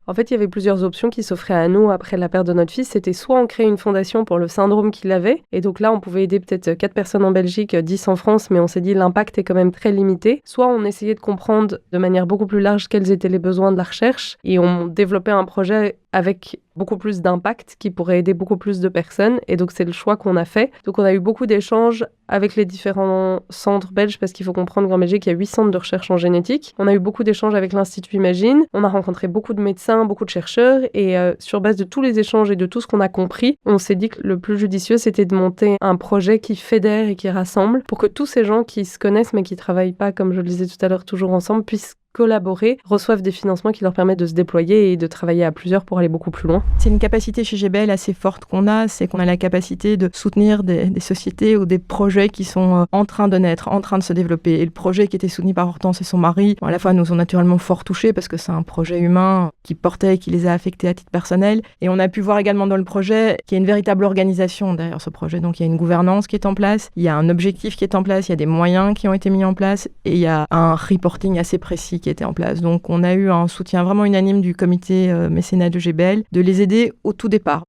En fait, il y avait plusieurs options qui s'offraient à nous après la perte de notre fils. C'était soit on créait une fondation pour le syndrome qu'il avait, et donc là, on pouvait aider peut-être 4 personnes en Belgique, 10 en France, mais on s'est dit l'impact est quand même très limité. Soit on essayait de comprendre de manière beaucoup plus large quels étaient les besoins de la recherche, et on développait un projet avec beaucoup plus d'impact qui pourrait aider beaucoup plus de personnes. Et donc, c'est le choix qu'on a fait. Donc, on a eu beaucoup d'échanges avec les différents centres belges parce qu'il faut comprendre qu'en Belgique, il y a 8 centres de recherche en génétique. On a eu beaucoup d'échanges avec l'Institut Imagine. On a rencontré beaucoup de médecins, beaucoup de chercheurs. Et sur base de tous les échanges et de tout ce qu'on a compris, on s'est dit que le plus judicieux, c'était de monter un projet qui fédère et qui rassemble pour que tous ces gens qui se connaissent mais qui ne travaillent pas, comme je le disais tout à l'heure, toujours ensemble, puissent collaborer, reçoivent des financements qui leur permettent de se déployer et de travailler à plusieurs pour aller beaucoup plus loin. C'est une capacité chez GBL assez forte qu'on a, c'est qu'on a la capacité de soutenir des sociétés ou des projets qui sont en train de naître, en train de se développer. Et le projet qui était soutenu par Hortense et son mari, à la fois nous ont naturellement fort touchés parce que c'est un projet humain qui portait, qui les a affectés à titre personnel. Et on a pu voir également dans le projet qu'il y a une véritable organisation derrière ce projet. Donc il y a une gouvernance qui est en place, il y a un objectif qui est en place, il y a des moyens qui ont été mis en place et il y a un reporting assez précis qui était en place. Donc on a eu un soutien vraiment unanime du comité mécénat de GBL de les aider au tout départ.